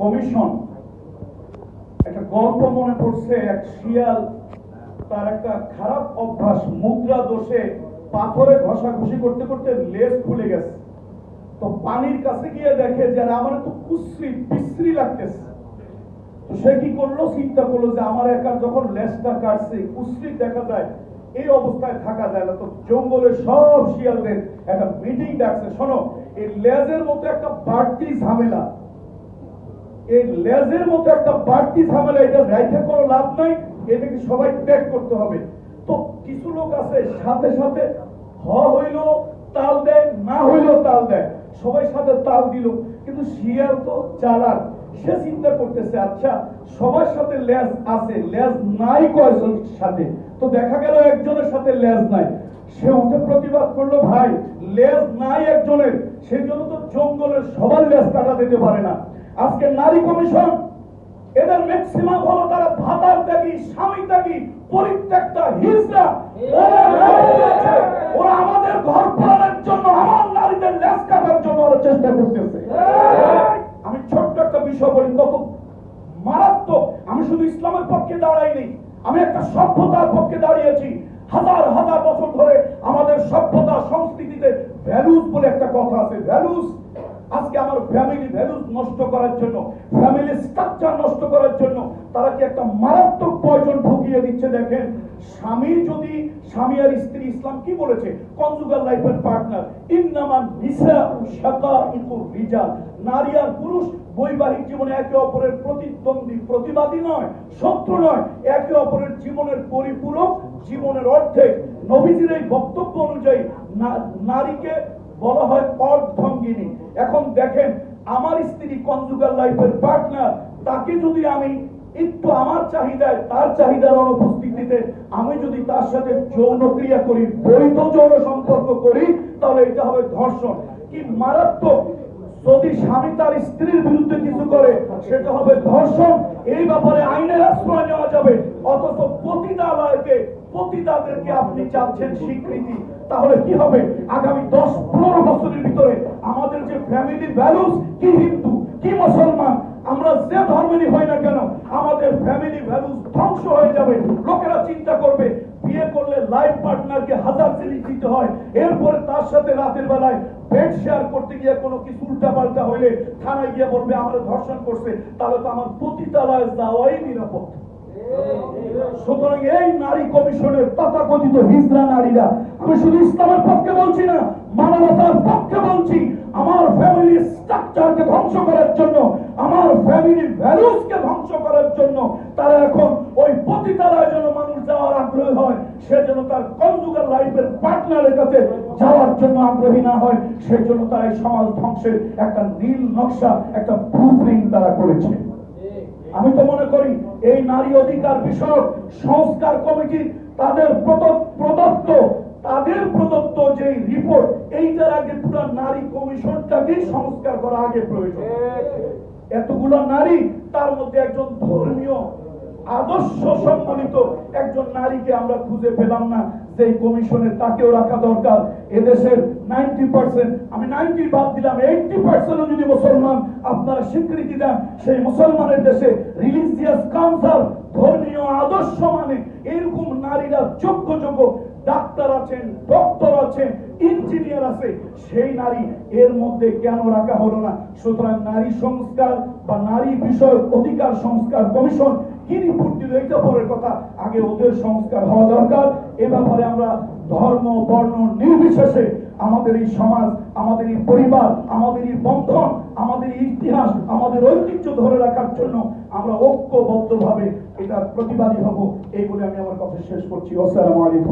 Commission, একটা গল্প মনে পড়ছে। এক শিয়াল, তার একটা খারাপ অভ্যাস, মুদ্রা দোষে পাথরে ঘষাঘষি করতে করতে লেজ খুলে গেছে। তো পানির কাছে গিয়ে দেখে যে আমার তো কুশ্রী বিশ্রী লাগতেছে। তো সে কি করলো, চিন্তা করলো যে আমার একার যখন লেজটা কাটছে, কুশ্রী দেখা যায়, এই অবস্থায় থাকা যায় না। তো জঙ্গলের সব শিয়ালদের একটা মিটিং ডাকছে, শোনো, এই লেজের মতো একটা বাড়তি ঝামেলা, এই লেজের মতো একটা বাড়তি ঝামেলা, এটা রাইখে কোনো লাভ নাই, এটাকে সবাই ত্যাগ করতে হবে। তো কিছু লোক আছে সাথে সাথে হইল তাল দেয়, না হইল তাল দেয়, সবাই সাথে তাল দিল। কিন্তু শিয়াল তো চালাক, সে চিন্তা করতেছে আচ্ছা সবার সাথে লেজ আছে, লেজ নাই কয়জন সাথে। তো দেখা গেল একজনের সাথে লেজ নাই। সে উঠে প্রতিবাদ করলো, ভাই লেজ নাই একজনের, সেই জন্য তো জঙ্গলের সবার লেজ কাটা যেতে পারে না। আজকে নারী কমিশন, এদের ম্যাক্সিমাম হলো তারা ভাতার ত্যাগী, স্বামী ত্যাগী, পরিত্যক্তা, হিজড়া। ওরা আমাদের ঘর পালনের জন্য, আমার নারীদের লেজ কাটার জন্য ওরা চেষ্টা করতেছে। আমি ছোট্ট একটা বিষয় বলি, কত মারাত্মক। আমি শুধু ইসলামের পক্ষে দাঁড়াইনি, আমি একটা সভ্যতার পক্ষে দাঁড়িয়েছি। হাজার হাজার বছর ধরে আমাদের সভ্যতা সংস্কৃতিতে ভ্যালুস বলে একটা কথা আছে, ভ্যালুস। আজকে আমার ফ্যামিলি ভ্যালুস নষ্ট করার জন্য, ফ্যামিলি স্ট্রাকচার নষ্ট করার জন্য তারা কি একটা মারাত্মক পয়জন ঢুকিয়ে দিচ্ছে। দেখেন, স্বামী যদি, স্বামী আর স্ত্রী, ইসলাম কি বলেছে, কনজুগাল লাইফের পার্টনার, ইন্নামান নিসাউ শাকাইকুর রিজাল, নারী আর পুরুষ বৈবাহিক জীবনে একে অপরের প্রতিদ্বন্দ্বী, প্রতিবাদী নয়, শত্রু নয়, একে অপরের জীবনের পরিপূরক, জীবনের অর্ধেক। নবীজির এই বক্তব্য অনুযায়ী নারীকে বলা হয় অর্ধাঙ্গিনী। এখন দেখেন, আমার স্ত্রী কনজুগাল লাইফের পার্টনার, তাকে যদি আমি একটু আমার চাহিদায়, তার চাহিদার অনুপস্থিতিতে আমি যদি তার সাথে যৌন ক্রিয়া করি, বৈধ যৌন সম্পর্ক করি, তাহলে এটা হবে ধর্ষণ। কি মারাত্মক! যদি স্বামী তার স্ত্রীর বিরুদ্ধে কিছু করে, সেটা হবে ধর্ষণ। এই ব্যাপারে আইনের আশ্রয় নেওয়া যাবে, অথচ পতিতালয়কে, পতিতাদেরকে আপনি চাচ্ছেন স্বীকৃতি। তাহলে কি হবে? আগামী 10-15 বছরের ভিতরে আমাদের যে ফ্যামিলি ভ্যালুস, কি হিন্দু কি মুসলমান, আমরা যে ধর্মেরই হই না কেন, আমাদের ফ্যামিলি ভ্যালুস ধ্বংস হয়ে যাবে। লোকেরা চিন্তা করবে, বিয়ে করলে লাইফ পার্টনারকে 1000 জিনিস দিতে হয়, এরপরে তার সাথে রাতের বেলায় বেড শেয়ার করতে গিয়ে কোনো কিছু উল্টাপাল্টা হইলে থানায় গিয়ে বলবে আমরা ধর্ষণ করছে, তাহলে তো আমার পতিতালয়ে যাওয়াই নিরাপদ। সুতরাং এই নারী কমিশনের তথাকথিত হিজড়া নারীরা, আমি শুধু ইসলামের পক্ষে বলছি না, মানবতার পক্ষে বলছি, আমার ফ্যামিলি স্ট্রাকচারকে ধ্বংস করার জন্য, আমার ফ্যামিলি ভ্যালুসকে ধ্বংস করার জন্য তারা এখন ওই পতিতালয়ে যেন মানুষ যাওয়ার আগ্রহী হয়, সে যেন তার কনজুগাল লাইফের পার্টনারের কাছে যাওয়ার জন্য আগ্রহী না হয়, সেজন্য তারা এই সমাজ ধ্বংসের একটা নীল নকশা, একটা ব্লুপ্রিন্ট তারা করেছে। আমি তো মনে করি এই নারী অধিকার বিষয়ক সংস্কার কমিটি তাদের প্রদত্ত যে রিপোর্ট, এইটার আগে পুরো নারী কমিশনটাকে সংস্কার করা আগে প্রয়োজন। এতগুলো নারী, তার মধ্যে একজন ধর্মীয় আদর্শ সম্বলিত একজন নারীকে আমরা খুঁজে পেলাম না যে কমিশনে, তাকেও রাখা দরকার। এদেশের 90%, আমি 90 বাদ দিলাম, 80% যদি মুসলমান আপনারা স্বীকৃতি দেন, সেই মুসলমানের দেশে রিলিজিয়াস কাউন্সিল, ধর্মীয় আদর্শ মানে এরকম নারীরা যোগ্য ডাক্তার আছেন, ডক্টর আছেন, ইঞ্জিনিয়ার আছে, সেই নারী এর মধ্যে কেন রাখা হলো না? সুতরাং নারী সংস্কার বা নারী বিষয় অধিকার সংস্কার কমিশন কি রিপোর্ট দিল এটা পরের কথা, আগে ওদের সংস্কার হওয়া দরকার। এ ব্যাপারে আমরা ধর্ম বর্ণ নির্বিশেষে আমাদের এই সমাজ, আমাদের এই পরিবার, আমাদের এই বন্ধন, আমাদের এই ইতিহাস, আমাদের ঐতিহ্য ধরে রাখার জন্য আমরা ঐক্যবদ্ধভাবে এটা প্রতিবাদী হব। এই বলে আমি আমার কথা শেষ করছি। আসসালামু আলাইকুম।